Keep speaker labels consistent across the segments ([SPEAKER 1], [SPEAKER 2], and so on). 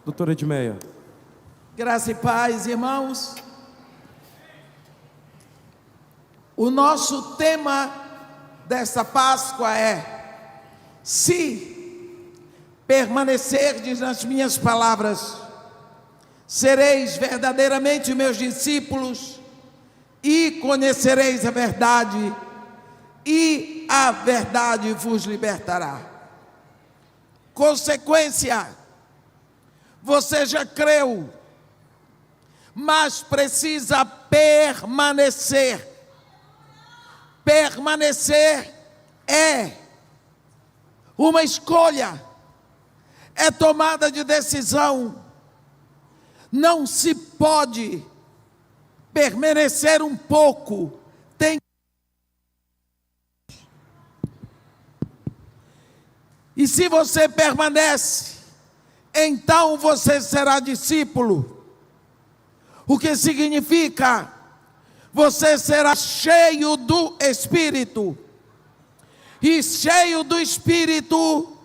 [SPEAKER 1] Doutora Edmeia.
[SPEAKER 2] Graça e paz, irmãos. O nosso tema desta Páscoa é: se permanecerdes nas minhas palavras, sereis verdadeiramente meus discípulos e conhecereis a verdade, e a verdade vos libertará. Consequência: você já creu, mas precisa permanecer. Permanecer é uma escolha, é tomada de decisão. Não se pode permanecer um pouco, tem. E se você permanece, então você será discípulo. O que significa? Você será cheio do Espírito. E cheio do Espírito,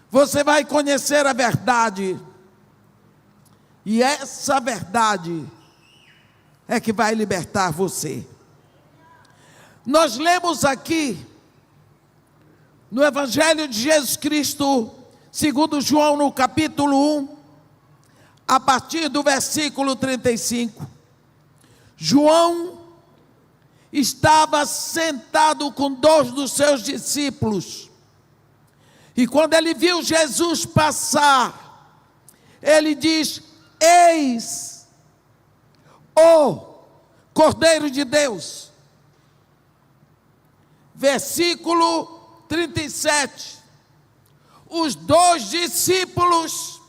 [SPEAKER 2] você vai conhecer a verdade. E essa verdade é que vai libertar você. Nós lemos aqui no Evangelho de Jesus Cristo, segundo João, no capítulo 1, a partir do versículo 35. João estava sentado com 2 dos seus discípulos. E quando ele viu Jesus passar, ele diz: eis o Cordeiro de Deus. Versículo 37. Os 2 discípulos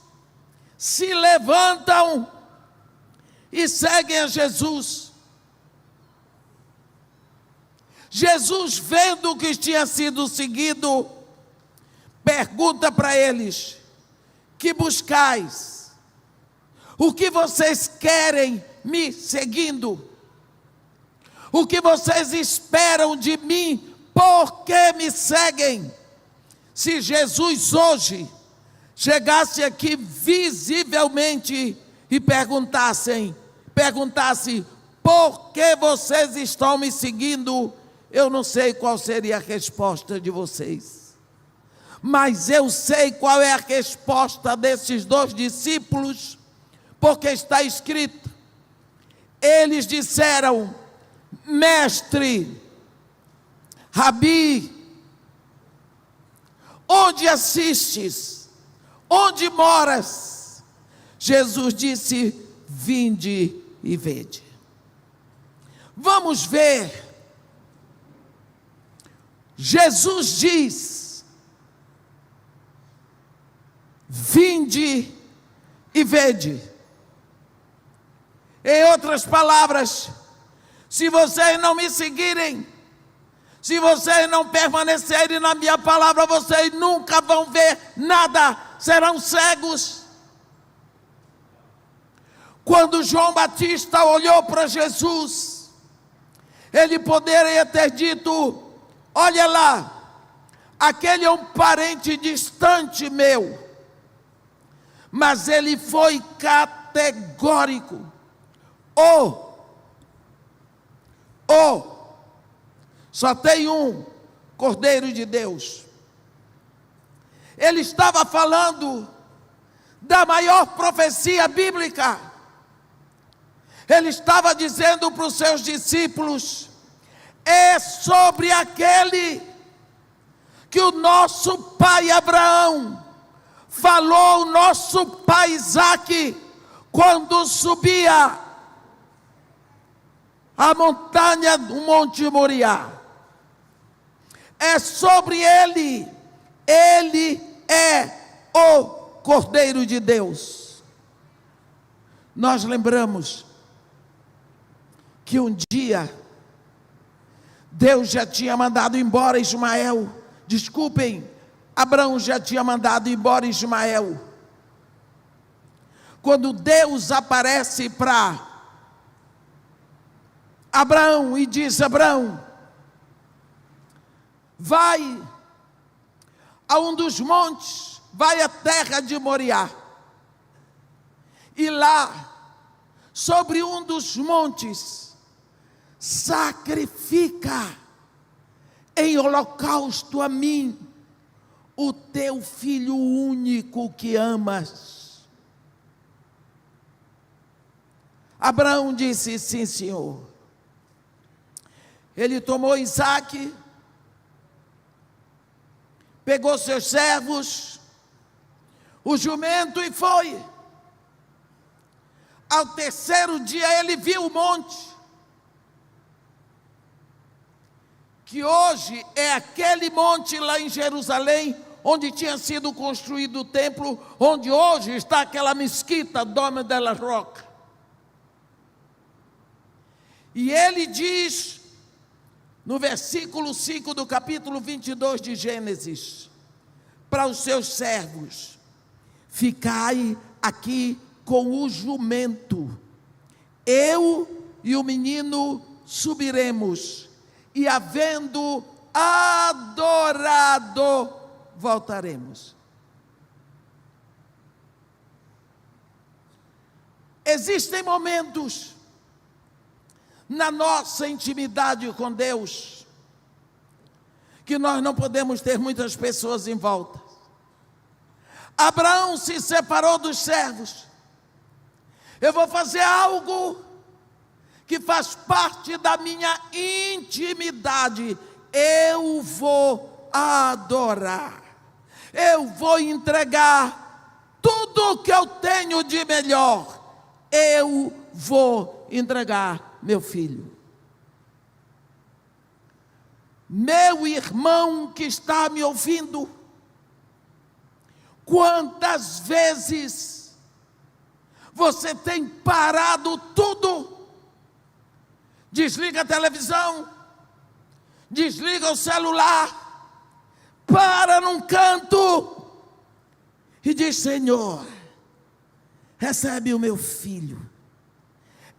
[SPEAKER 2] se levantam e seguem a Jesus. Jesus, vendo que tinha sido seguido, pergunta para eles: que buscais? O que vocês querem me seguindo? O que vocês esperam de mim? Por que me seguem? Se Jesus hoje chegasse aqui visivelmente e perguntasse: por que vocês estão me seguindo? Eu não sei qual seria a resposta de vocês, mas eu sei qual é a resposta desses 2 discípulos, porque está escrito. Eles disseram: mestre, Rabi, onde assistes? Onde moras? Jesus disse: vinde e vede. Vamos ver. Jesus diz: vinde e vede. Em outras palavras, se vocês não me seguirem, se vocês não permanecerem na minha palavra, vocês nunca vão ver nada, serão cegos. Quando João Batista olhou para Jesus, ele poderia ter dito: olha lá, aquele é um parente distante meu. Mas ele foi categórico. Só tem um Cordeiro de Deus. Ele estava falando da maior profecia bíblica. Ele estava dizendo para os seus discípulos: é sobre aquele que o nosso pai Abraão falou, o nosso pai Isaque, quando subia a montanha do Monte Moriá. É sobre ele é o Cordeiro de Deus. Nós lembramos que um dia Deus já tinha mandado embora Ismael. Desculpem, Abraão já tinha mandado embora Ismael. Quando Deus aparece para Abraão e diz: Abraão, vai a um dos montes, vai à terra de Moriá. e lá, sobre um dos montes, sacrifica em holocausto a mim o teu filho único que amas. Abraão disse: sim, senhor. Ele tomou Isaque, pegou seus servos, o jumento e foi. Ao terceiro dia ele viu o monte, que hoje é aquele monte lá em Jerusalém, onde tinha sido construído o templo, onde hoje está aquela mesquita, Dome de la Roca. E ele diz, no versículo 5 do capítulo 22 de Gênesis, para os seus servos: ficai aqui com o jumento, eu e o menino subiremos, e havendo adorado, voltaremos. Existem momentos na nossa intimidade com Deus que nós não podemos ter muitas pessoas em volta. Abraão se separou dos servos. Eu vou fazer algo que faz parte da minha intimidade. Eu vou adorar. Eu vou entregar tudo o que eu tenho de melhor. Eu vou entregar meu filho. Meu irmão que está me ouvindo, quantas vezes você tem parado tudo? Desliga a televisão, desliga o celular, para num canto e diz: Senhor, recebe o meu filho.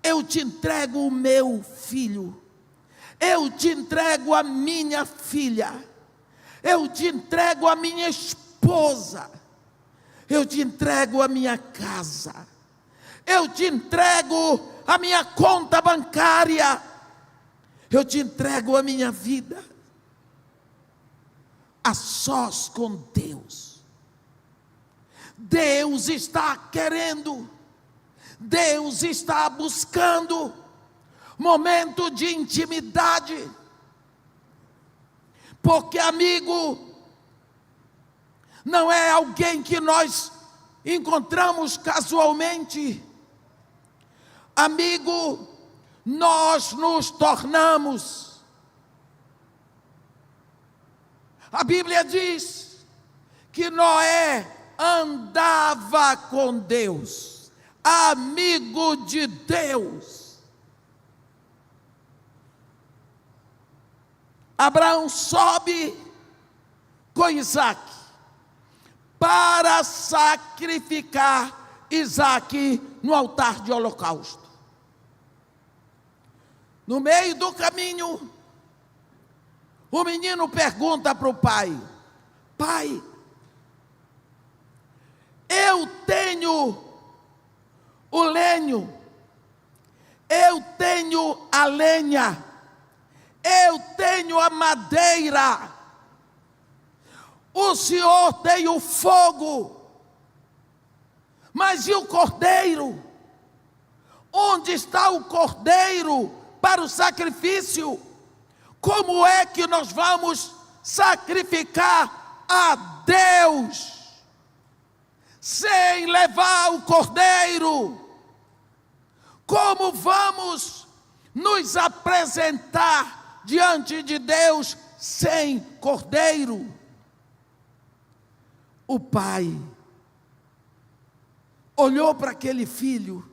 [SPEAKER 2] Eu te entrego o meu filho. Eu te entrego a minha filha. Eu te entrego a minha esposa. Eu te entrego a minha casa. Eu te entrego a minha conta bancária. Eu te entrego a minha vida. A sós com Deus. Deus está querendo. Deus está buscando momento de intimidade, porque amigo não é alguém que nós encontramos casualmente. Amigo, nós nos tornamos. A Bíblia diz que Noé andava com Deus, amigo de Deus. Abraão sobe com Isaque para sacrificar Isaque no altar de holocausto. No meio do caminho, o menino pergunta para o pai: pai, eu tenho o lenho, eu tenho a lenha, eu tenho a madeira, o Senhor tem o fogo, mas e o cordeiro? Onde está o cordeiro para o sacrifício? Como é que nós vamos sacrificar a Deus sem levar o cordeiro? Como vamos nos apresentar diante de Deus sem cordeiro? O pai olhou para aquele filho,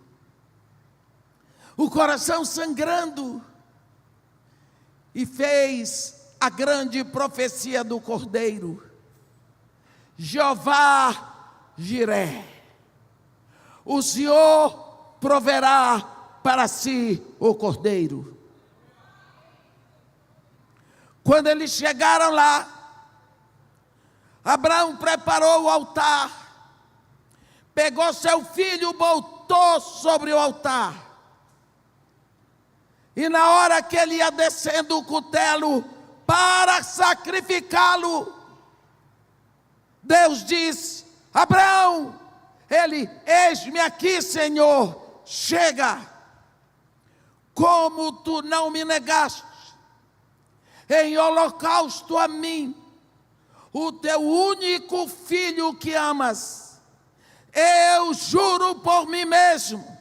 [SPEAKER 2] o coração sangrando, e fez a grande profecia do cordeiro: Jeová Jiré, o Senhor proverá para si o cordeiro. Quando eles chegaram lá, Abraão preparou o altar, pegou seu filho, botou botou sobre o altar. E na hora que ele ia descendo o cutelo para sacrificá-lo, Deus disse: Abraão, ele: eis-me aqui, Senhor, chega. Como tu não me negaste em holocausto a mim, o teu único filho que amas, eu juro por mim mesmo,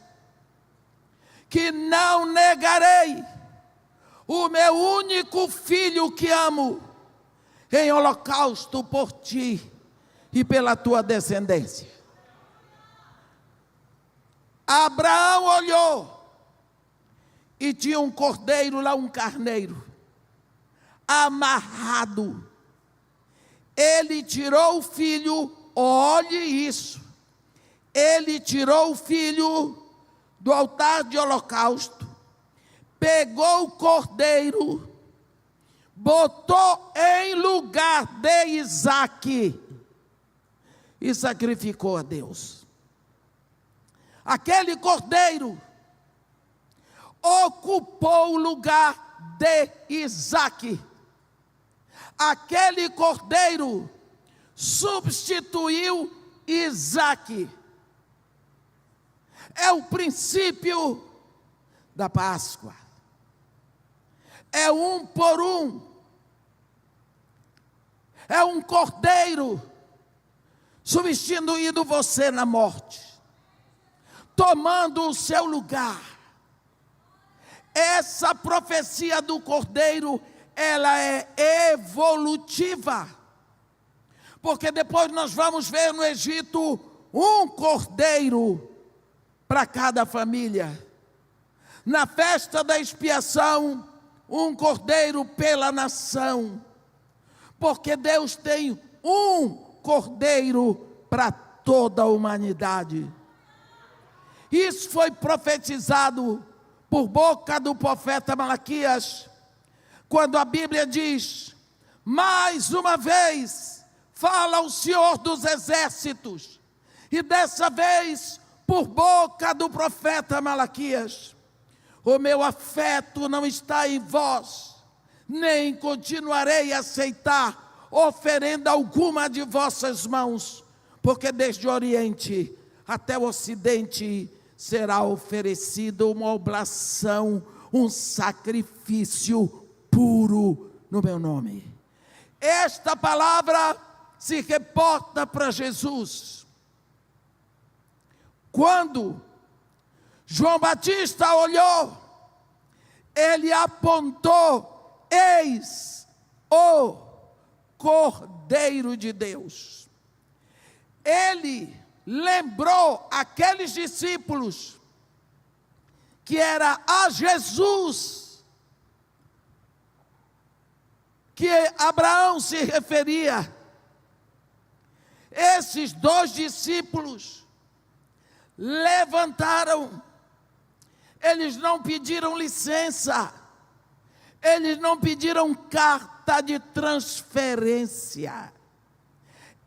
[SPEAKER 2] que não negarei o meu único filho que amo, em holocausto por ti e pela tua descendência. Abraão olhou, e tinha um cordeiro lá, um carneiro, amarrado. Ele tirou o filho, olhe isso, ele tirou o filho do altar de holocausto, pegou o cordeiro, botou em lugar de Isaque e sacrificou a Deus. Aquele cordeiro ocupou o lugar de Isaque. Aquele cordeiro substituiu Isaque. É o princípio da Páscoa. É um por um. É um cordeiro substituindo você na morte, tomando o seu lugar. Essa profecia do cordeiro, ela é evolutiva, porque depois nós vamos ver no Egito um cordeiro para cada família. Na festa da expiação, um cordeiro pela nação, porque Deus tem um cordeiro para toda a humanidade. Isso foi profetizado por boca do profeta Malaquias, quando a Bíblia diz: mais uma vez fala o Senhor dos exércitos, e dessa vez por boca do profeta Malaquias: o meu afeto não está em vós, nem continuarei a aceitar oferenda alguma de vossas mãos, porque desde o Oriente até o Ocidente será oferecida uma oblação, um sacrifício puro no meu nome. Esta palavra se reporta para Jesus. Quando João Batista olhou, ele apontou: eis o Cordeiro de Deus. Ele lembrou aqueles discípulos que era a Jesus que Abraão se referia. Esses dois discípulos levantaram, eles não pediram licença, eles não pediram carta de transferência,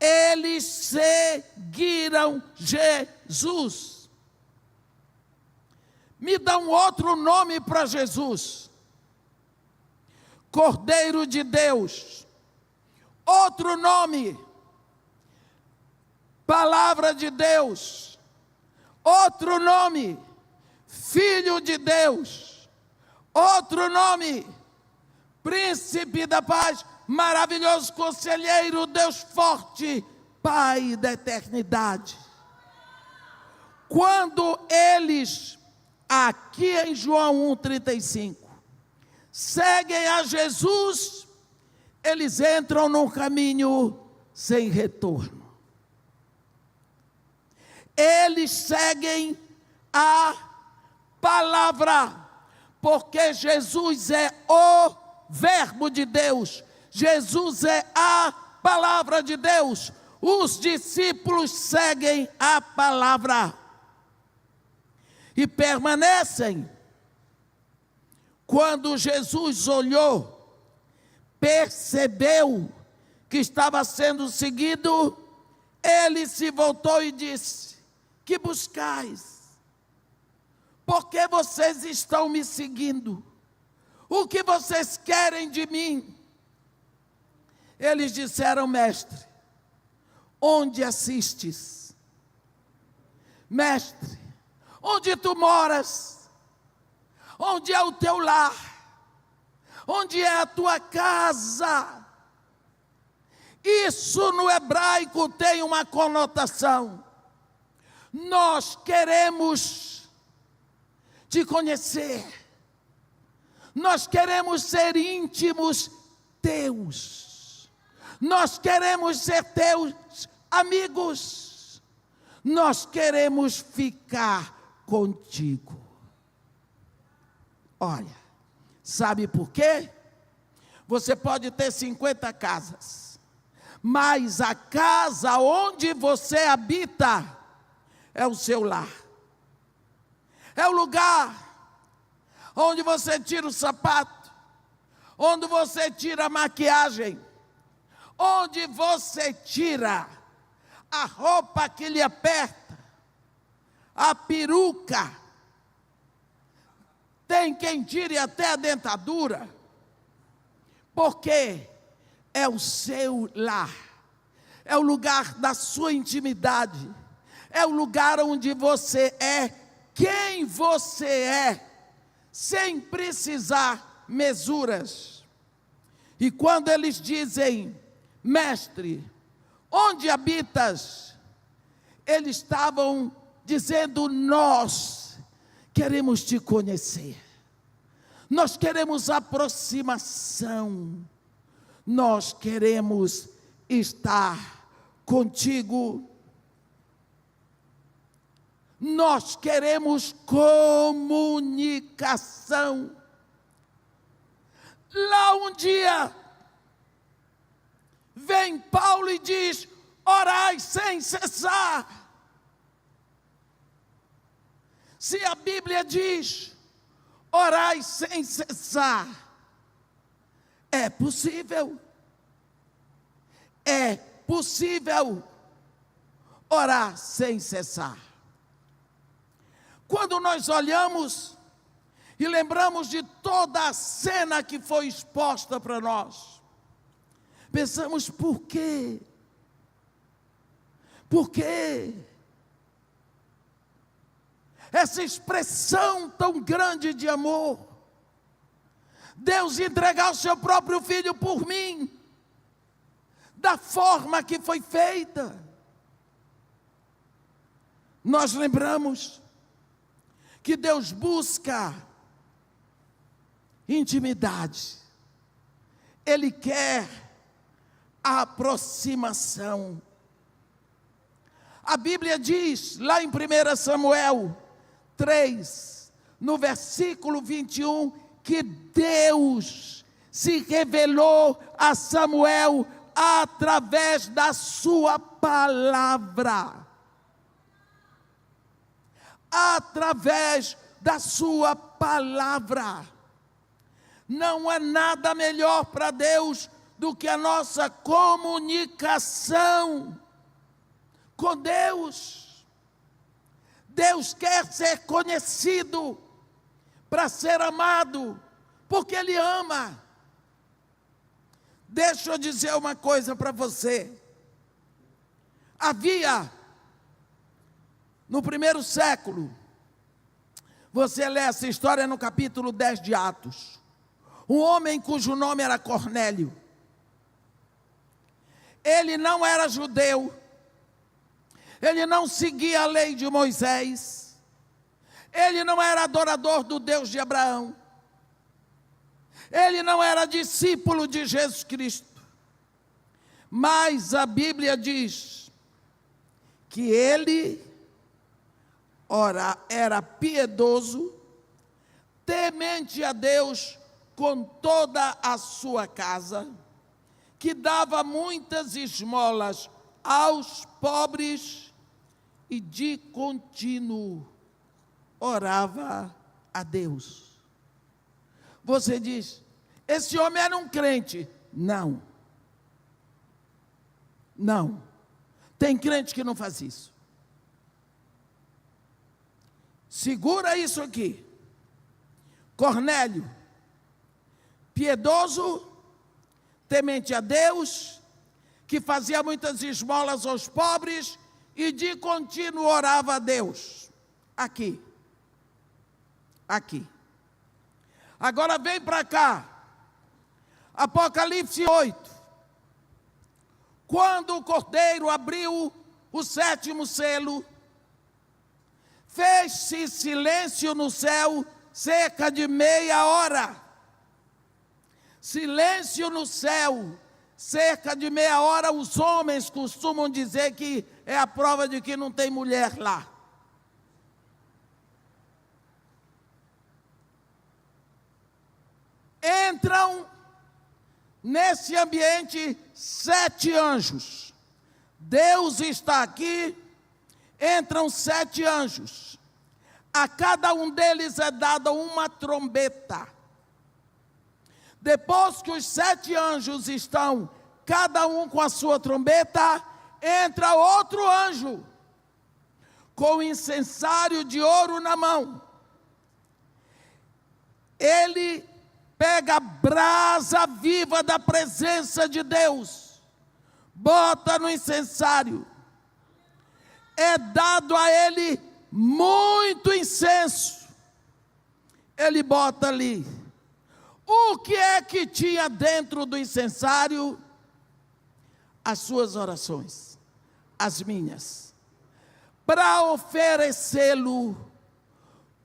[SPEAKER 2] eles seguiram Jesus. Me dá um outro nome para Jesus: Cordeiro de Deus. Outro nome: Palavra de Deus. Outro nome: Filho de Deus. Outro nome: Príncipe da Paz, Maravilhoso Conselheiro, Deus Forte, Pai da Eternidade. Quando eles, aqui em João 1,35, seguem a Jesus, eles entram num caminho sem retorno. Eles seguem a palavra, porque Jesus é o Verbo de Deus, Jesus é a palavra de Deus. Os discípulos seguem a palavra e permanecem. Quando Jesus olhou, percebeu que estava sendo seguido, ele se voltou e disse: que buscais? por que vocês estão me seguindo? O que vocês querem de mim? Eles disseram: mestre, onde assistes? Mestre, onde tu moras? Onde é o teu lar? Onde é a tua casa? Isso no hebraico tem uma conotação. Nós queremos te conhecer. Nós queremos ser íntimos teus. Nós queremos ser teus amigos. Nós queremos ficar contigo. Olha, sabe por quê? Você pode ter 50 casas, mas a casa onde você habita é o seu lar. É o lugar onde você tira o sapato, onde você tira a maquiagem, onde você tira a roupa que lhe aperta, a peruca. Tem quem tire até a dentadura, porque é o seu lar, é o lugar da sua intimidade, é o lugar onde você é quem você é, sem precisar mesuras. E quando eles dizem: mestre, onde habitas? Eles estavam dizendo: nós queremos te conhecer, nós queremos aproximação, nós queremos estar contigo, nós queremos comunicação. Lá um dia, vem Paulo e diz: orai sem cessar. Se a Bíblia diz: orai sem cessar, é possível orar sem cessar. Quando nós olhamos e lembramos de toda a cena que foi exposta para nós, pensamos: por quê? Por quê? Essa expressão tão grande de amor, Deus entregar o seu próprio filho por mim, da forma que foi feita. Nós lembramos que Deus busca intimidade, Ele quer a aproximação. A Bíblia diz, lá em 1 Samuel 3, no versículo 21, que Deus se revelou a Samuel através da sua palavra. Através da sua palavra. Não há nada melhor para Deus do que a nossa comunicação com Deus. Deus quer ser conhecido para ser amado, porque Ele ama. Deixa eu dizer uma coisa para você. Havia, no primeiro século, você lê essa história no capítulo 10 de Atos, um homem cujo nome era Cornélio. Ele não era judeu, ele não seguia a lei de Moisés, ele não era adorador do Deus de Abraão, ele não era discípulo de Jesus Cristo, mas a Bíblia diz que ele era piedoso, temente a Deus com toda a sua casa, que dava muitas esmolas aos pobres e de contínuo orava a Deus. Você diz: esse homem era um crente. Não. Não. Tem crente que não faz isso. Segura isso aqui. Cornélio, piedoso, temente a Deus, que fazia muitas esmolas aos pobres e de contínuo orava a Deus. Aqui. Aqui. Agora vem para cá. Apocalipse 8. Quando o Cordeiro abriu o 7º selo, fez-se silêncio no céu cerca de meia hora. Silêncio no céu, cerca de meia hora. Os homens costumam dizer que é a prova de que não tem mulher lá. Entram nesse ambiente 7 anjos. Deus está aqui, entram 7 anjos. A cada um deles é dada uma trombeta. Depois que os 7 anjos estão, cada um com a sua trombeta, entra outro anjo, com o incensário de ouro na mão. Ele pega a brasa viva da presença de Deus, bota no incensário. É dado a ele muito incenso. Ele bota ali. O que é que tinha dentro do incensário? As suas orações, as minhas, para oferecê-lo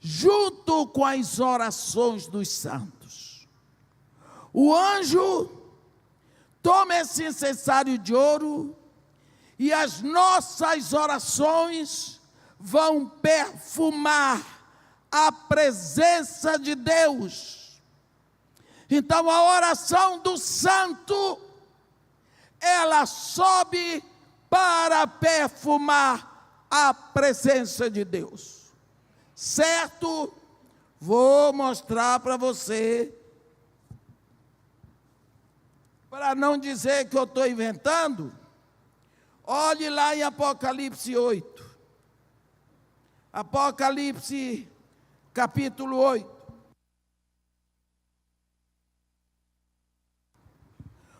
[SPEAKER 2] junto com as orações dos santos. O anjo toma esse incensário de ouro e as nossas orações vão perfumar a presença de Deus. Então a oração do santo, ela sobe para perfumar a presença de Deus. Certo? Vou mostrar para você, para não dizer que eu estou inventando. Olhe lá em Apocalipse 8. Apocalipse capítulo 8.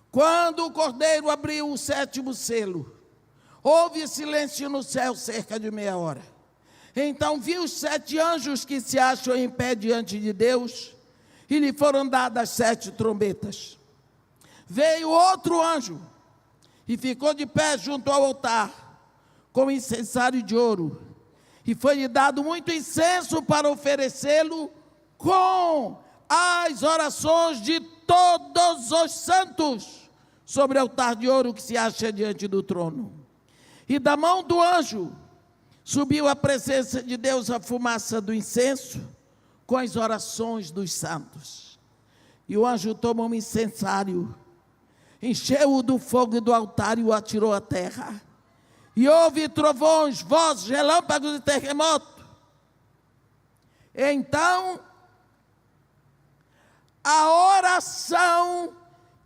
[SPEAKER 2] Quando o Cordeiro abriu o 7º selo, houve silêncio no céu cerca de meia hora. Então vi os 7 anjos que se acham em pé diante de Deus, e lhe foram dadas 7 trombetas. Veio outro anjo, e ficou de pé junto ao altar, com incensário de ouro, e foi-lhe dado muito incenso para oferecê-lo com as orações de todos os santos, sobre o altar de ouro que se acha diante do trono. E da mão do anjo subiu à presença de Deus a fumaça do incenso com as orações dos santos. E o anjo tomou um incensário, encheu-o do fogo do altar e o atirou à terra. E houve trovões, vozes, relâmpagos e terremoto. Então, a oração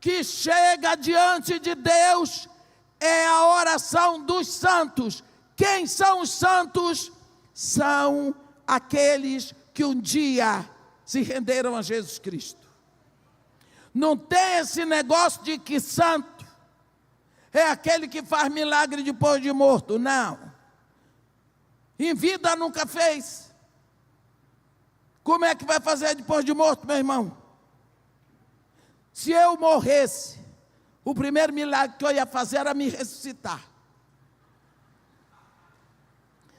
[SPEAKER 2] que chega diante de Deus é a oração dos santos. Quem são os santos? São aqueles que um dia se renderam a Jesus Cristo. Não tem esse negócio de que santo é aquele que faz milagre depois de morto. Não. Em vida nunca fez. Como é que vai fazer depois de morto, meu irmão? Se eu morresse, o primeiro milagre que eu ia fazer era me ressuscitar.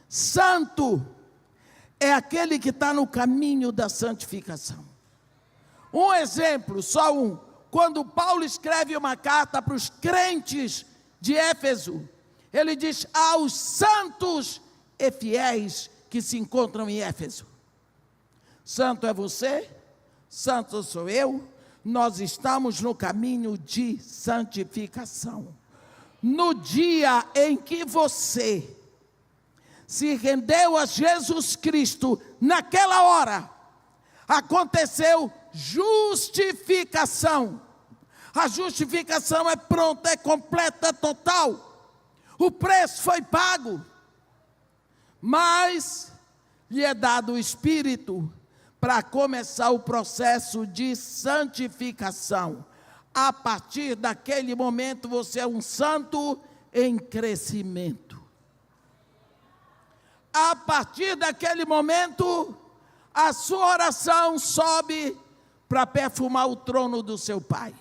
[SPEAKER 2] Santo é aquele que está no caminho da santificação. Um exemplo, só um. Quando Paulo escreve uma carta para os crentes de Éfeso, ele diz aos santos e fiéis que se encontram em Éfeso. Santo é você, santo sou eu. Nós estamos no caminho de santificação. No dia em que você se rendeu a Jesus Cristo, naquela hora, aconteceu justificação. A justificação é pronta, é completa, é total. O preço foi pago. Mas lhe é dado o Espírito para começar o processo de santificação. A partir daquele momento, você é um santo em crescimento. A partir daquele momento, a sua oração sobe para perfumar o trono do seu Pai.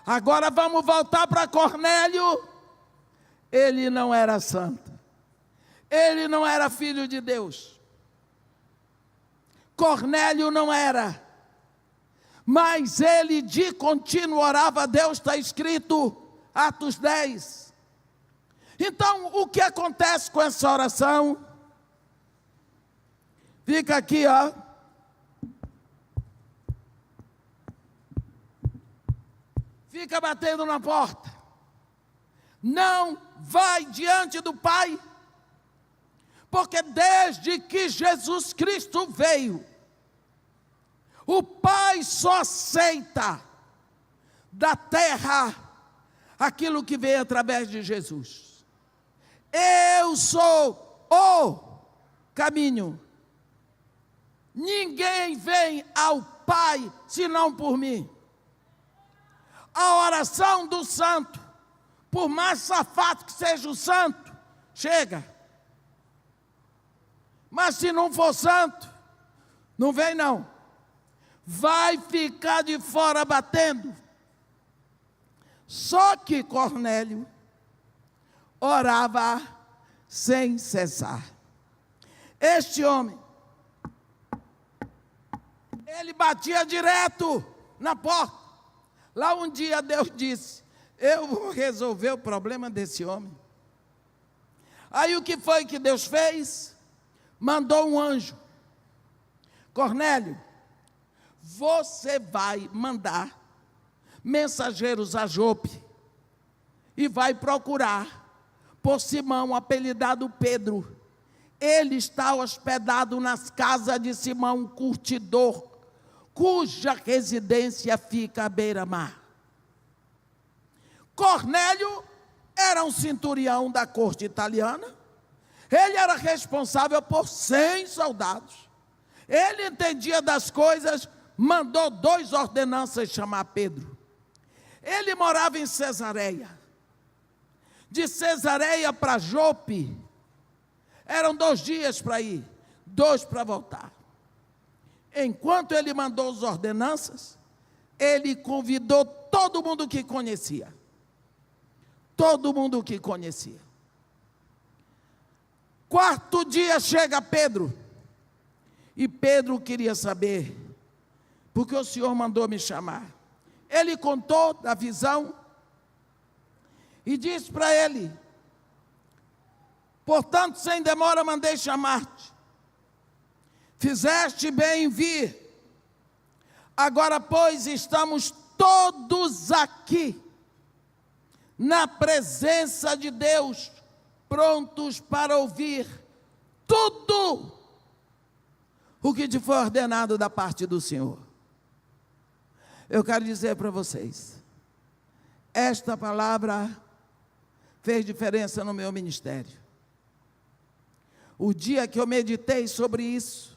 [SPEAKER 2] Agora vamos voltar para Cornélio. Ele não era santo. Ele não era filho de Deus. Cornélio não era. Mas ele de contínuo orava a Deus, está escrito, Atos 10. Então, o que acontece com essa oração? Fica aqui, ó. Fica batendo na porta. Não vai diante do Pai. Porque desde que Jesus Cristo veio, o Pai só aceita da terra aquilo que veio através de Jesus. Eu sou o caminho. Ninguém vem ao Pai senão por mim. A oração do santo, por mais safado que seja o santo, chega. Mas se não for santo, não vem não. Vai ficar de fora batendo. Só que Cornélio orava sem cessar. Este homem, ele batia direto na porta. Lá um dia Deus disse, eu vou resolver o problema desse homem. Aí o que foi que Deus fez? Mandou um anjo. Cornélio, você vai mandar mensageiros a Jope e vai procurar por Simão, apelidado Pedro. Ele está hospedado nas casas de Simão, curtidor, cuja residência fica à beira-mar. Cornélio era um centurião da corte italiana. Ele era responsável por 100 soldados. Ele entendia das coisas, mandou 2 ordenanças chamar Pedro. Ele morava em Cesareia. De Cesareia para Jope, eram 2 dias para ir, 2 para voltar. Enquanto ele mandou as ordenanças, ele convidou todo mundo que conhecia. Todo mundo que conhecia. 4º dia chega Pedro. E Pedro queria saber, porque o Senhor mandou me chamar. Ele contou da visão e disse para ele, portanto, sem demora mandei chamar-te. Fizeste bem em vir. Agora, pois, estamos todos aqui, na presença de Deus, prontos para ouvir tudo o que te foi ordenado da parte do Senhor. Eu quero dizer para vocês, esta palavra fez diferença no meu ministério. O dia que eu meditei sobre isso,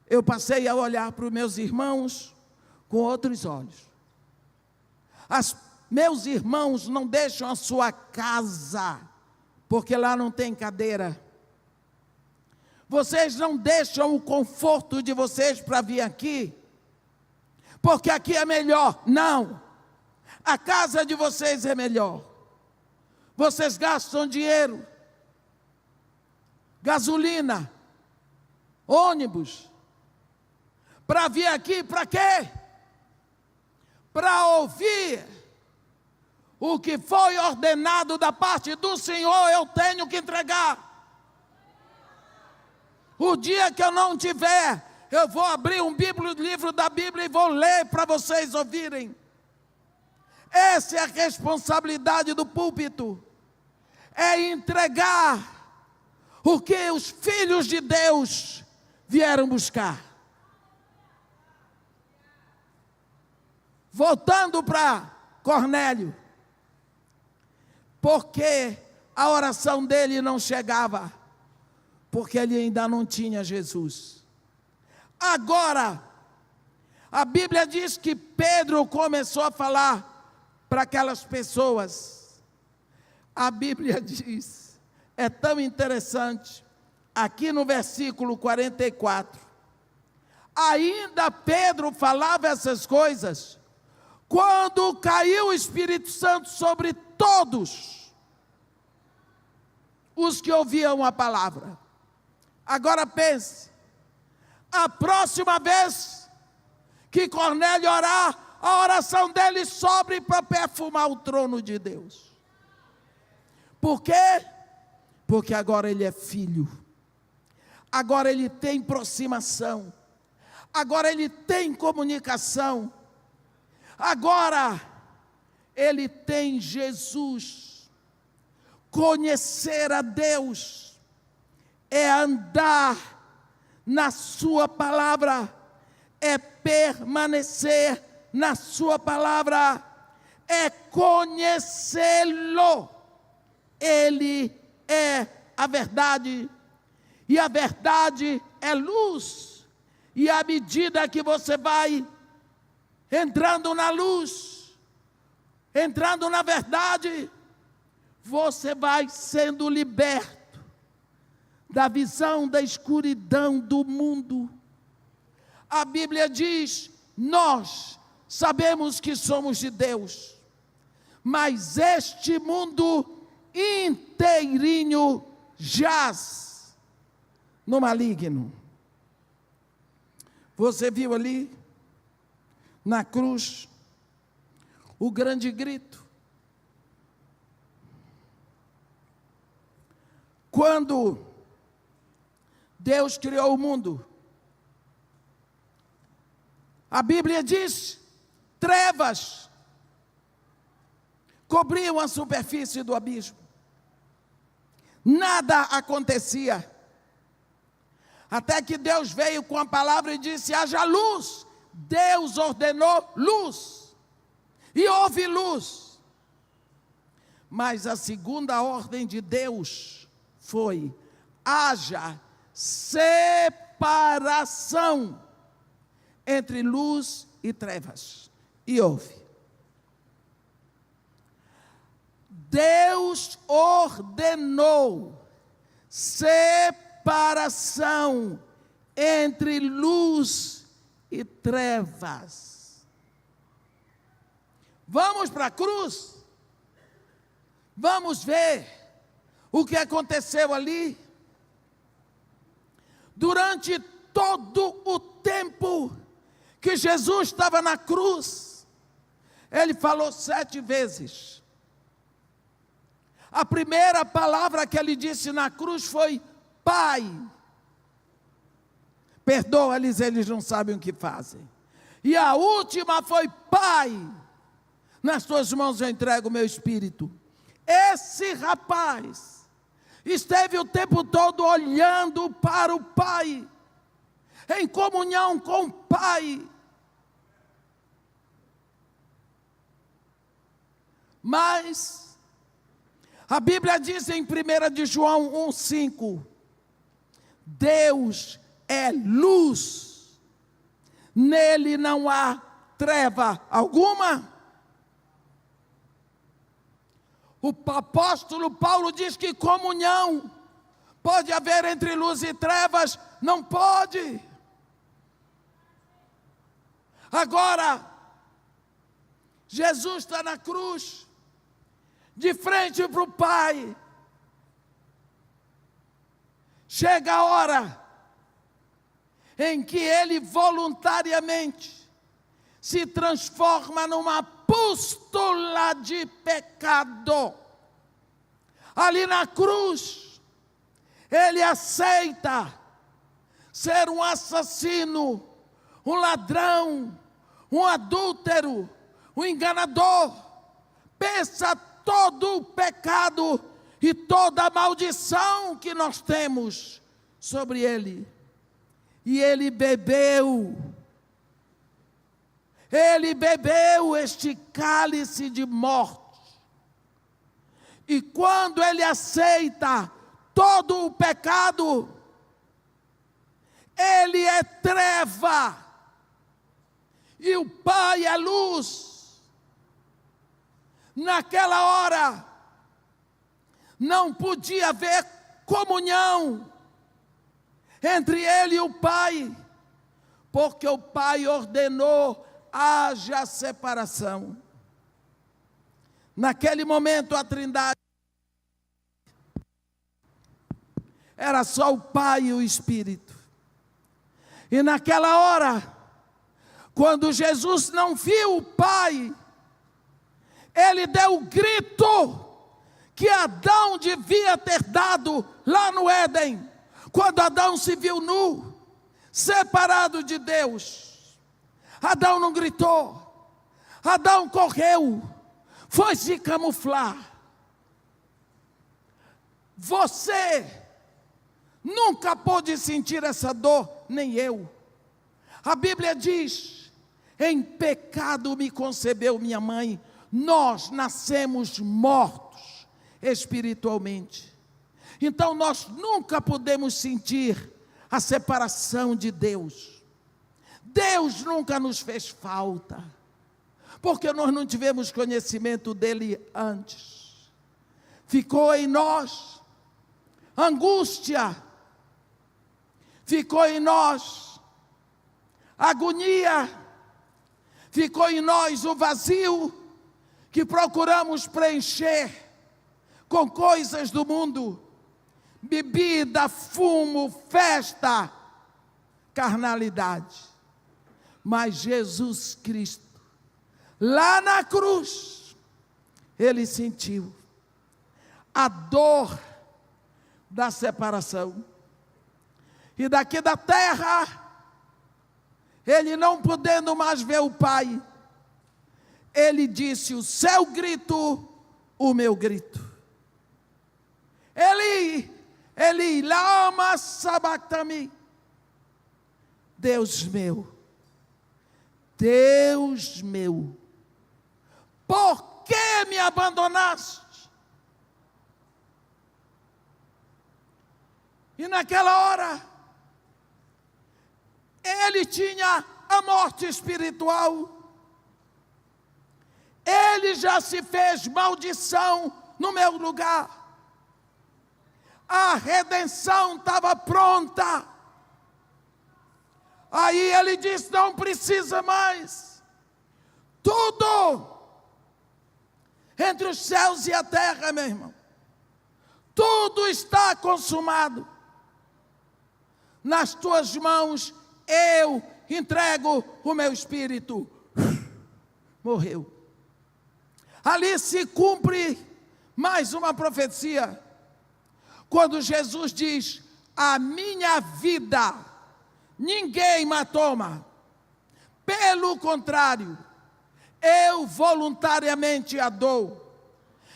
[SPEAKER 2] eu passei a olhar para os meus irmãos com outros olhos. Meus irmãos não deixam a sua casa, porque lá não tem cadeira. Vocês não deixam o conforto de vocês para vir aqui, porque aqui é melhor. Não, a casa de vocês é melhor. Vocês gastam dinheiro, gasolina, ônibus, para vir aqui, para quê? Para ouvir o que foi ordenado da parte do Senhor, eu tenho que entregar. O dia que eu não tiver, eu vou abrir um livro da Bíblia e vou ler para vocês ouvirem. Essa é a responsabilidade do púlpito. É entregar o que os filhos de Deus vieram buscar. Voltando para Cornélio, porque a oração dele não chegava, porque ele ainda não tinha Jesus. Agora, a Bíblia diz que Pedro começou a falar para aquelas pessoas. A Bíblia diz, é tão interessante, aqui no versículo 44, ainda Pedro falava essas coisas, quando caiu o Espírito Santo sobre todos os que ouviam a palavra. Agora pense, a próxima vez que Cornélio orar, a oração dele sobre para perfumar o trono de Deus. Por quê? Porque agora ele é filho, agora ele tem aproximação, agora ele tem comunicação, agora ele tem Jesus. Conhecer a Deus é andar na sua palavra, é permanecer na sua palavra, é conhecê-lo. Ele é a verdade, e a verdade é luz, e à medida que você vai entrando na luz, entrando na verdade, você vai sendo liberto da visão da escuridão do mundo. A Bíblia diz, nós sabemos que somos de Deus, mas este mundo inteirinho jaz no maligno. Você viu ali, na cruz, o grande grito. Quando Deus criou o mundo, a Bíblia diz, trevas cobriam a superfície do abismo. Nada acontecia. Até que Deus veio com a palavra e disse, haja luz. Deus ordenou luz. E houve luz. Mas a segunda ordem de Deus foi, haja separação entre luz e trevas. E houve. Deus ordenou separação entre luz e trevas. Vamos para a cruz? Vamos ver o que aconteceu ali? Durante todo o tempo que Jesus estava na cruz, ele falou 7 vezes. A primeira palavra que ele disse na cruz foi, Pai, perdoa-lhes, eles não sabem o que fazem. E a última foi, Pai, nas tuas mãos eu entrego o meu espírito. Esse rapaz esteve o tempo todo olhando para o Pai, em comunhão com o Pai. Mas a Bíblia diz em 1 de João 1,5, Deus é luz, nele não há treva alguma. O apóstolo Paulo diz que comunhão pode haver entre luz e trevas, não pode. Agora, Jesus está na cruz, de frente para o Pai. Chega a hora em que ele voluntariamente se transforma numa pústula de pecado. Ali na cruz, ele aceita ser um assassino, um ladrão, um adúltero, um enganador. Pensa todo o pecado e toda a maldição que nós temos sobre ele. E ele bebeu este cálice de morte. E quando ele aceita todo o pecado, Ele é treva e o Pai é luz. Naquela hora não podia haver comunhão entre ele e o Pai, porque o Pai ordenou: haja separação. Naquele momento a Trindade era só o Pai e o Espírito. E naquela hora, quando Jesus não viu o Pai, ele deu o grito que Adão devia ter dado lá no Éden, quando Adão se viu nu, separado de Deus. Adão não gritou, Adão correu, foi se camuflar. Você nunca pôde sentir essa dor, nem eu. A Bíblia diz: em pecado me concebeu minha mãe. Nós nascemos mortos espiritualmente. Então nós nunca podemos sentir a separação de Deus. Deus nunca nos fez falta, porque nós não tivemos conhecimento dele antes. Ficou em nós angústia, ficou em nós agonia, ficou em nós o vazio que procuramos preencher com coisas do mundo: bebida, fumo, festa, carnalidade. Mas Jesus Cristo, lá na cruz, ele sentiu a dor da separação. E daqui da terra, ele não podendo mais ver o Pai, ele disse: o seu grito, o meu grito. Eli, Eli, lama sabachthani. Deus meu, Deus meu, por que me abandonaste? E naquela hora, ele tinha a morte espiritual. Ele já se fez maldição no meu lugar. A redenção estava pronta. Aí ele disse: não precisa mais. Tudo entre os céus e a terra, meu irmão, tudo está consumado. Nas tuas mãos eu entrego o meu espírito. Morreu. Ali se cumpre mais uma profecia, quando Jesus diz: a minha vida ninguém me toma, pelo contrário, eu voluntariamente a dou.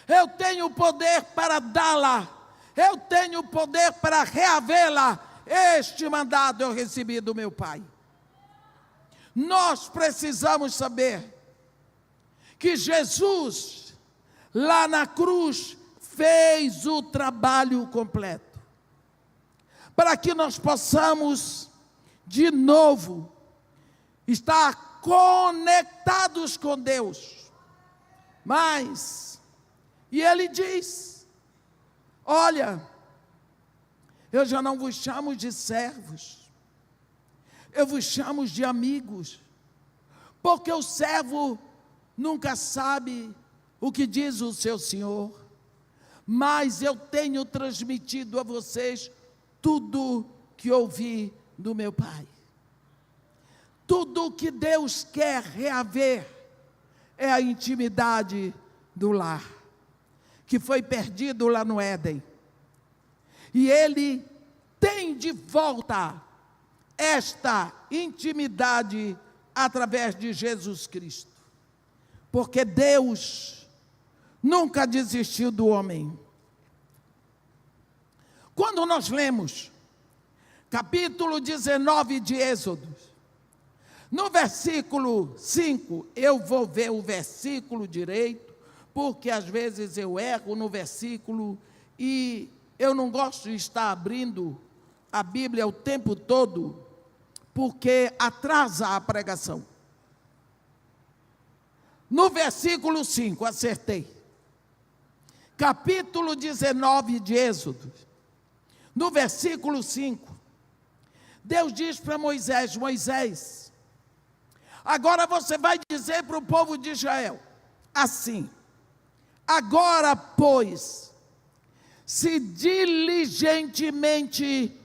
[SPEAKER 2] Eu tenho poder para dá-la, eu tenho poder para reavê-la. Este mandado eu recebi do meu Pai. Nós precisamos saber que Jesus, lá na cruz, fez o trabalho completo, para que nós possamos, de novo, estar conectados com Deus. Mas, e ele diz: olha, eu já não vos chamo de servos, eu vos chamo de amigos, porque o servo nunca sabe o que diz o seu senhor, mas eu tenho transmitido a vocês tudo que ouvi do meu Pai. Tudo que Deus quer reaver é a intimidade do lar, que foi perdido lá no Éden. E Ele tem de volta esta intimidade através de Jesus Cristo. Porque Deus nunca desistiu do homem. Quando nós lemos capítulo 19 de Êxodo, no versículo 5, eu vou ver o versículo direito, porque às vezes eu erro no versículo e eu não gosto de estar abrindo a Bíblia o tempo todo porque atrasa a pregação. No versículo 5, acertei. Capítulo 19 de Êxodo, no versículo 5, Deus diz para Moisés: Moisés, agora você vai dizer para o povo de Israel, assim: agora, pois, se diligentemente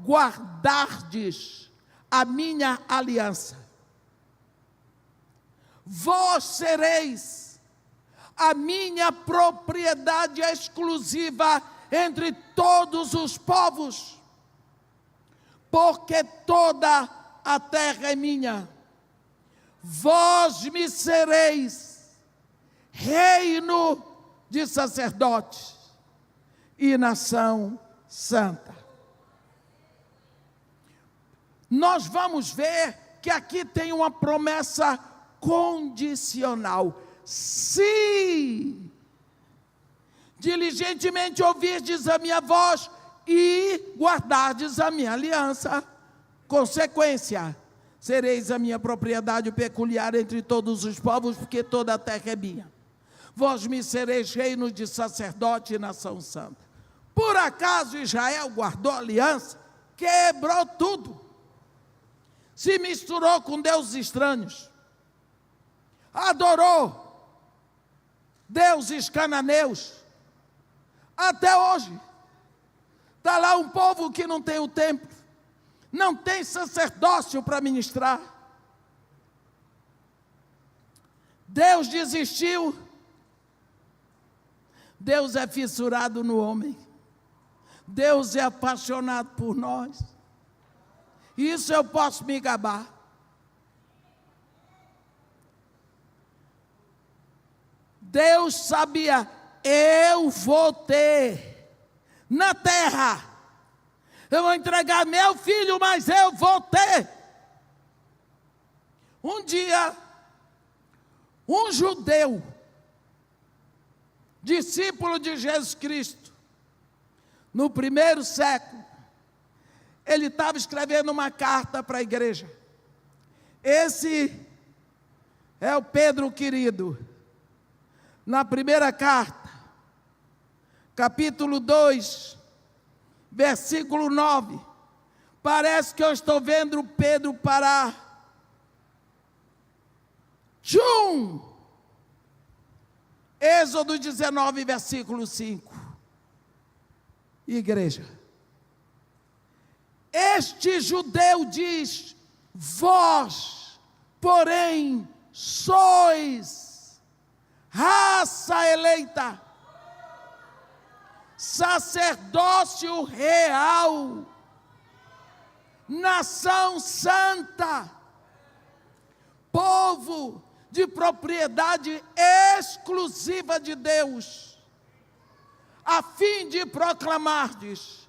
[SPEAKER 2] guardardes a minha aliança, vós sereis a minha propriedade exclusiva entre todos os povos, porque toda a terra é minha. Vós me sereis reino de sacerdotes e nação santa. Nós vamos ver que aqui tem uma promessa condicional. Se diligentemente ouvirdes a minha voz e guardardes a minha aliança, consequência, sereis a minha propriedade peculiar entre todos os povos, porque toda a terra é minha. Vós me sereis reino de sacerdote e nação santa. Por acaso Israel guardou a aliança? Quebrou tudo. Se misturou com deuses estranhos. Adorou deuses cananeus. Até hoje. Está lá um povo que não tem o templo. Não tem sacerdócio para ministrar. Deus desistiu. Deus é fissurado no homem. Deus é apaixonado por nós. Isso eu posso me gabar. Deus sabia, eu vou ter na terra. Eu vou entregar meu filho, mas eu vou ter. Um dia, um judeu, discípulo de Jesus Cristo, no primeiro século, ele estava escrevendo uma carta para a igreja. Esse é o Pedro querido. Na primeira carta, capítulo 2, versículo 9, parece que eu estou vendo Pedro parar. Tchum! Êxodo 19, versículo 5. Igreja. Este judeu diz: vós, porém, sois raça eleita, sacerdócio real, nação santa, povo de propriedade exclusiva de Deus, a fim de proclamardes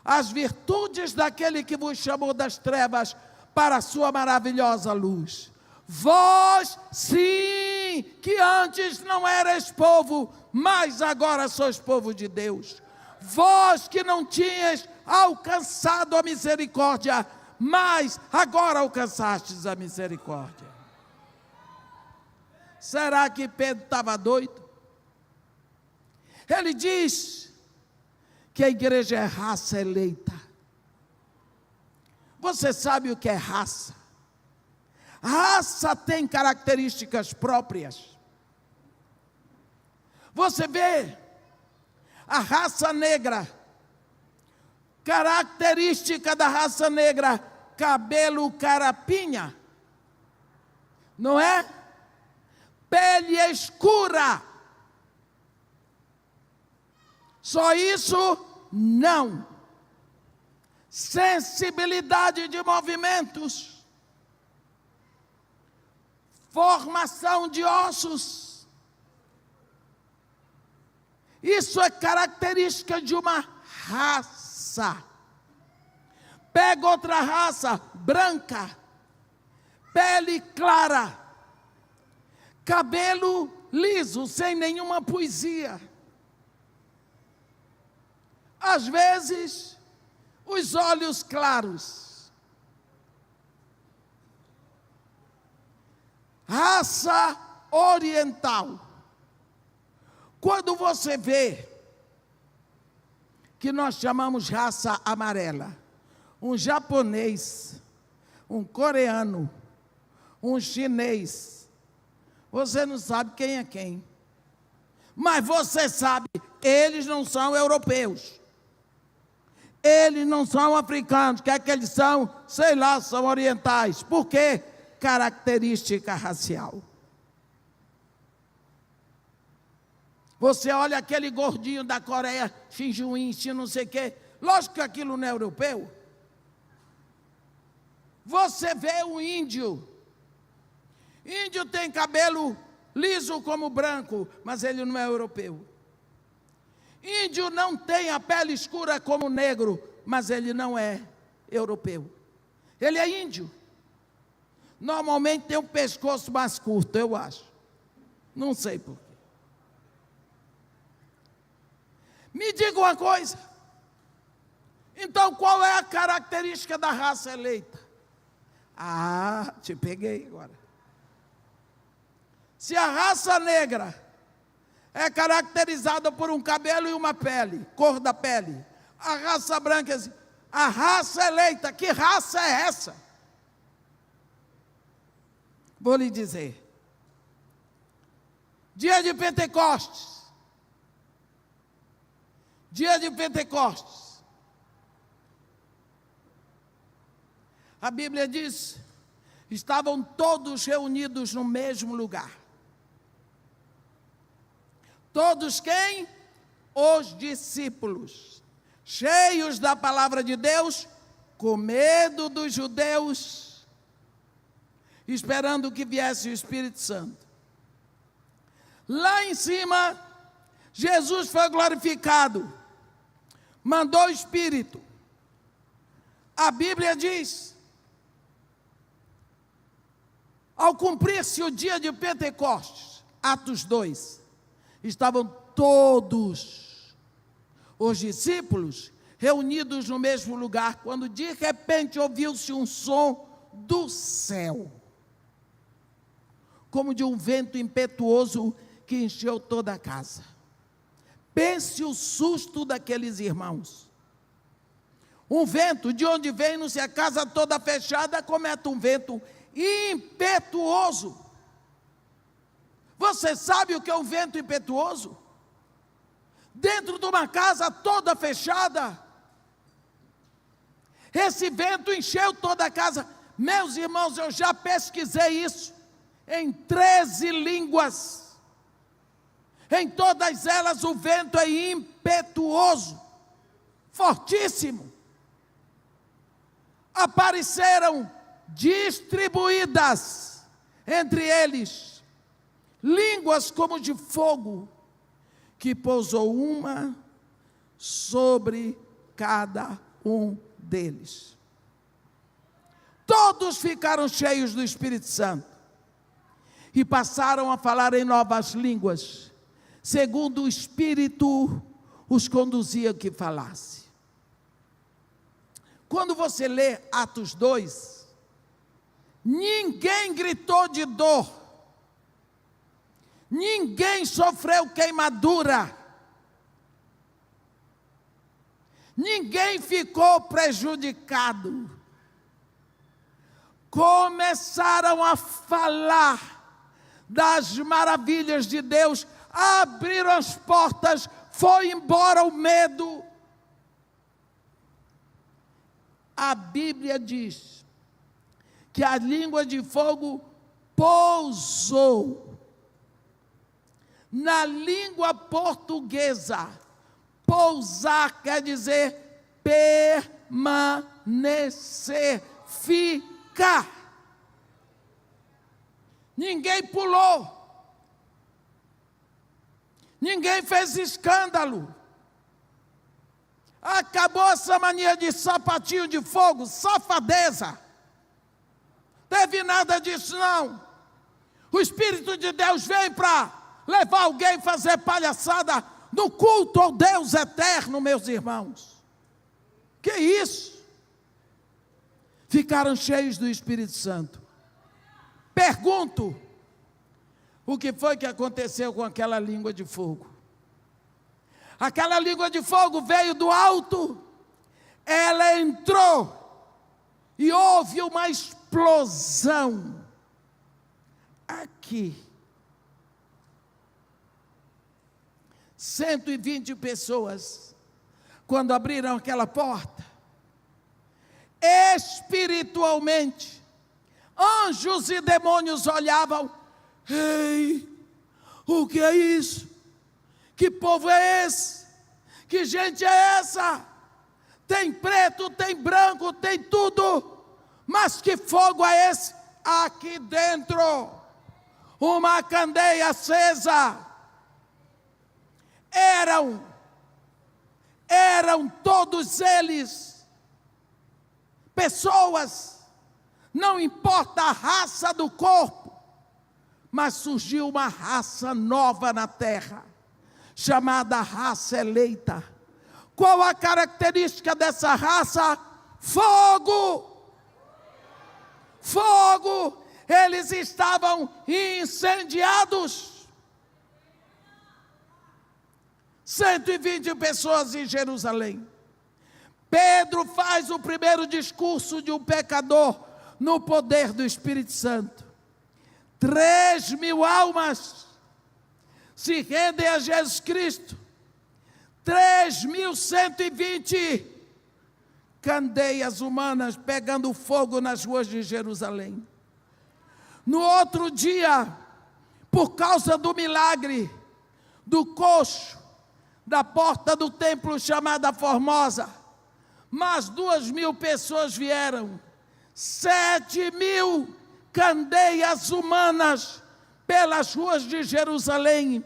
[SPEAKER 2] as virtudes daquele que vos chamou das trevas para a sua maravilhosa luz. Vós, sim, que antes não erais povo, mas agora sois povo de Deus. Vós que não tinhas alcançado a misericórdia, mas agora alcançastes a misericórdia. Será que Pedro estava doido? Ele diz que a igreja é raça eleita. Você sabe o que é raça? Raça tem características próprias. Você vê a raça negra, característica da raça negra, cabelo carapinha, não é? Pele escura. Só isso? Não. Sensibilidade de movimentos. Formação de ossos. Isso é característica de uma raça. Pega outra raça, branca, pele clara, cabelo liso, sem nenhuma poesia. Às vezes, os olhos claros. Raça oriental. Quando você vê que nós chamamos raça amarela, um japonês, um coreano, um chinês, você não sabe quem é quem. Mas você sabe, eles não são europeus. Eles não são africanos, que eles são, sei lá, são orientais. Por quê? Característica racial. Você olha aquele gordinho da Coreia, Shinjuin, não sei o quê. Lógico que aquilo não é europeu. Você vê um índio. Índio tem cabelo liso como branco, mas ele não é europeu. Índio não tem a pele escura como negro, mas ele não é europeu. Ele é índio. Normalmente tem um pescoço mais curto, eu acho. Não sei por quê. Me diga uma coisa. Então, qual é a característica da raça eleita? Ah, te peguei agora. Se a raça negra é caracterizada por um cabelo e uma pele, cor da pele, a raça branca, a raça eleita, que raça é essa? Vou lhe dizer. Dia de Pentecostes. Dia de Pentecostes. A Bíblia diz, estavam todos reunidos no mesmo lugar. Todos quem? Os discípulos, cheios da palavra de Deus, com medo dos judeus, esperando que viesse o Espírito Santo. Lá em cima, Jesus foi glorificado, mandou o Espírito. A Bíblia diz, ao cumprir-se o dia de Pentecostes, Atos 2, estavam todos os discípulos reunidos no mesmo lugar, quando de repente ouviu-se um som do céu, como de um vento impetuoso que encheu toda a casa. Pense o susto daqueles irmãos. Um vento, de onde vem, não sei, a casa toda fechada, comete um vento impetuoso. Você sabe o que é um vento impetuoso? Dentro de uma casa toda fechada, esse vento encheu toda a casa. Meus irmãos, eu já pesquisei isso em 13 línguas. Em todas elas o vento é impetuoso, fortíssimo. Apareceram distribuídas entre eles línguas como de fogo, que pousou uma sobre cada um deles. Todos ficaram cheios do Espírito Santo e passaram a falar em novas línguas, segundo o Espírito os conduzia que falasse. Quando você lê Atos 2, ninguém gritou de dor, ninguém sofreu queimadura, ninguém ficou prejudicado. Começaram a falar das maravilhas de Deus, abriram as portas, foi embora o medo. A Bíblia diz que a língua de fogo pousou. Na língua portuguesa, pousar quer dizer permanecer, ficar. Ninguém pulou, ninguém fez escândalo. Acabou essa mania de sapatinho de fogo, safadeza. Teve nada disso não. O Espírito de Deus veio para levar alguém a fazer palhaçada no culto ao Deus eterno, meus irmãos. Que isso? Ficaram cheios do Espírito Santo. Pergunto, o que foi que aconteceu com aquela língua de fogo? Aquela língua de fogo veio do alto, ela entrou e houve uma explosão aqui. 120 pessoas, quando abriram aquela porta, espiritualmente, anjos e demônios olhavam. Ei, o que é isso? Que povo é esse? Que gente é essa? Tem preto, tem branco, tem tudo, mas que fogo é esse? Aqui dentro, uma candeia acesa. Eram todos eles pessoas, não importa a raça do corpo, mas surgiu uma raça nova na terra, chamada raça eleita. Qual a característica dessa raça? Fogo! Fogo! Eles estavam incendiados. 120 pessoas em Jerusalém. Pedro faz o primeiro discurso de um pecador no poder do Espírito Santo. 3.000 almas se rendem a Jesus Cristo. 3.120 candeias humanas pegando fogo nas ruas de Jerusalém. No outro dia, por causa do milagre do coxo da porta do templo chamada Formosa, mais 2.000 pessoas vieram. 7.000 candeias humanas pelas ruas de Jerusalém,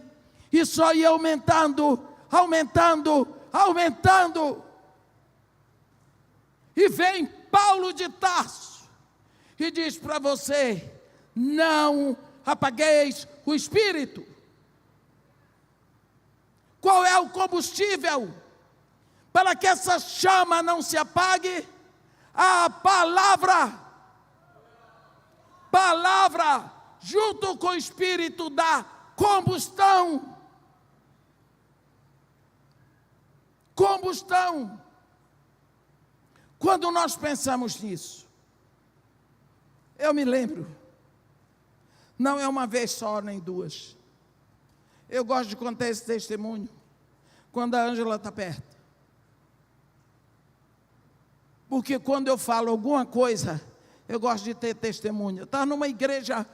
[SPEAKER 2] e só ia aumentando, aumentando, aumentando. E vem Paulo de Tarso e diz para você: não apagueis o Espírito. Qual é o combustível para que essa chama não se apague? A palavra. Palavra, junto com o Espírito, dá combustão. Combustão. Quando nós pensamos nisso, eu me lembro, não é uma vez só, nem duas. Eu gosto de contar esse testemunho quando a Ângela está perto. Porque quando eu falo alguma coisa, eu gosto de ter testemunho. Eu estava numa igreja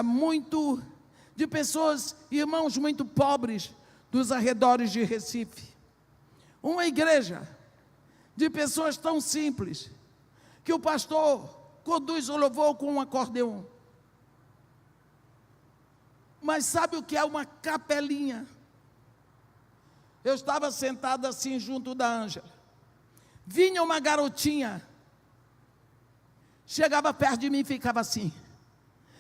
[SPEAKER 2] muito, de pessoas, irmãos muito pobres, dos arredores de Recife. Uma igreja de pessoas tão simples, que o pastor conduz o louvor com um acordeon. Mas sabe o que é uma capelinha? Eu estava sentado assim junto da Ângela. Vinha uma garotinha, chegava perto de mim e ficava assim.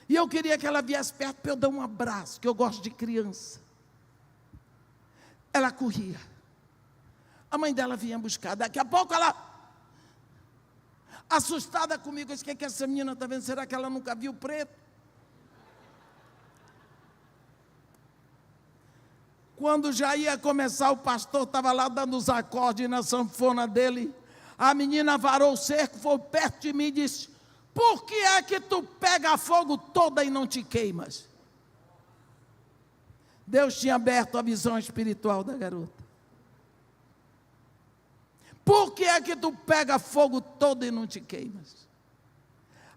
[SPEAKER 2] E eu queria que ela viesse perto para eu dar um abraço, que eu gosto de criança. Ela corria. A mãe dela vinha buscar. Daqui a pouco ela, assustada comigo, disse: o que essa menina está vendo? Será que ela nunca viu preto? Quando já ia começar, o pastor estava lá dando os acordes na sanfona dele. A menina varou o cerco, foi perto de mim e disse: por que é que tu pega fogo toda e não te queimas? Deus tinha aberto a visão espiritual da garota. Por que é que tu pega fogo todo e não te queimas?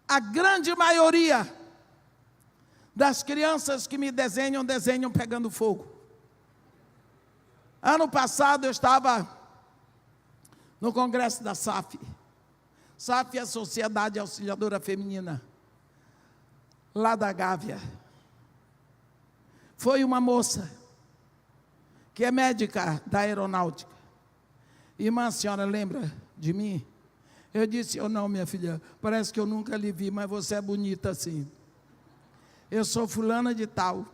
[SPEAKER 2] A grande maioria das crianças que me desenham pegando fogo. Ano passado eu estava no congresso da SAF. SAF é a Sociedade Auxiliadora Feminina, lá da Gávea. Foi uma moça, que é médica da aeronáutica. Irmã, a senhora lembra de mim? Eu disse: eu não, minha filha, parece que eu nunca lhe vi, mas você é bonita assim. Eu sou fulana de tal,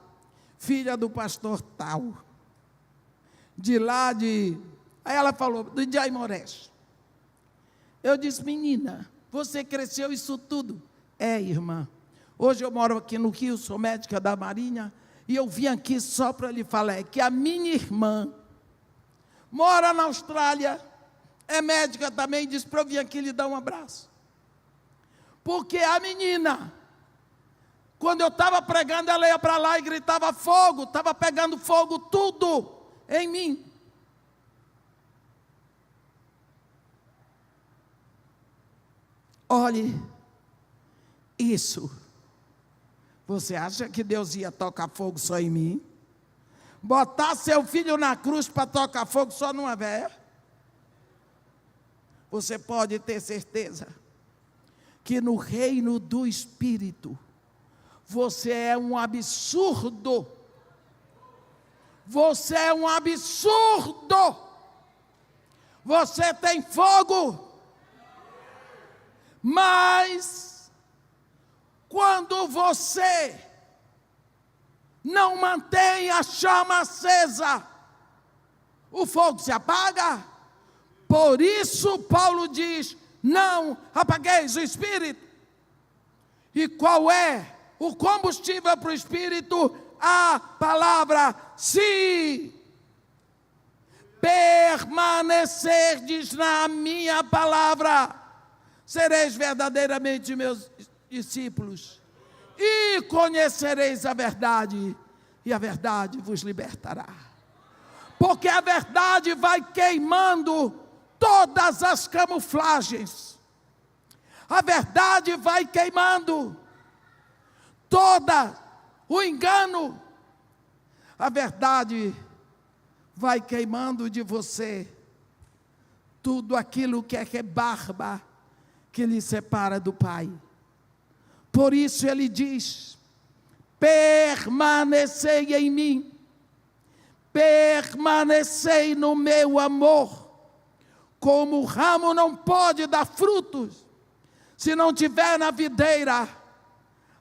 [SPEAKER 2] filha do pastor tal. De lá de... Aí ela falou, do Jaimorés. Eu disse: menina, você cresceu isso tudo? É, irmã. Hoje eu moro aqui no Rio, sou médica da Marinha, e eu vim aqui só para lhe falar que a minha irmã mora na Austrália, é médica também, disse para eu vir aqui lhe dar um abraço. Porque a menina, quando eu estava pregando, ela ia para lá e gritava fogo, estava pegando fogo tudo em mim. Olhe, isso. Você acha que Deus ia tocar fogo só em mim? Botar seu filho na cruz para tocar fogo só numa véia? Você pode ter certeza que no reino do Espírito, você é um absurdo. Você é um absurdo. Você tem fogo. Mas, quando você não mantém a chama acesa, o fogo se apaga. Por isso, Paulo diz: não apagueis o Espírito. E qual é o combustível para o Espírito? A palavra se permanecerdes na minha palavra, sereis verdadeiramente meus discípulos, e conhecereis a verdade, e a verdade vos libertará. Porque a verdade vai queimando todas as camuflagens. A verdade vai queimando todo o engano. A verdade vai queimando de você tudo aquilo que é rebarba que lhe separa do Pai. Por isso ele diz: permanecei em mim, permanecei no meu amor. Como o ramo não pode dar frutos se não tiver na videira,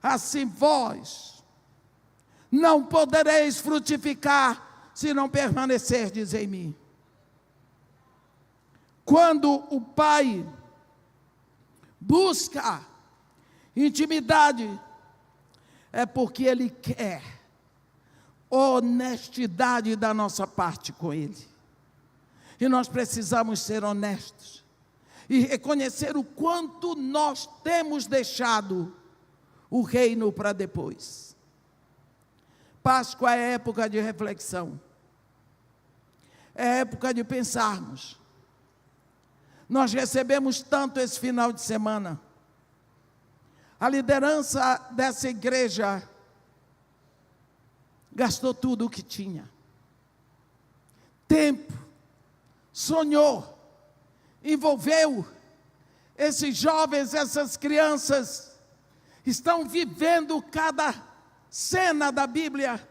[SPEAKER 2] assim vós não podereis frutificar se não permanecerdes em mim. Quando o Pai busca intimidade, é porque Ele quer honestidade da nossa parte com Ele. E nós precisamos ser honestos e reconhecer o quanto nós temos deixado o reino para depois. Páscoa é época de reflexão, é época de pensarmos. Nós recebemos tanto esse final de semana. A liderança dessa igreja gastou tudo o que tinha. Tempo, sonhou, envolveu. Esses jovens, essas crianças, estão vivendo cada cena da Bíblia,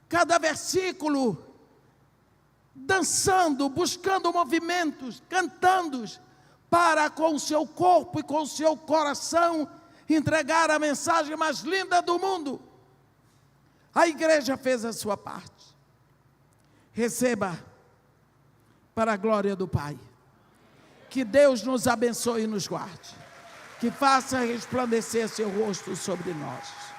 [SPEAKER 2] cada versículo, dançando, buscando movimentos, cantando, para com o seu corpo e com o seu coração entregar a mensagem mais linda do mundo. A igreja fez a sua parte. Receba para a glória do Pai. Que Deus nos abençoe e nos guarde. Que faça resplandecer seu rosto sobre nós.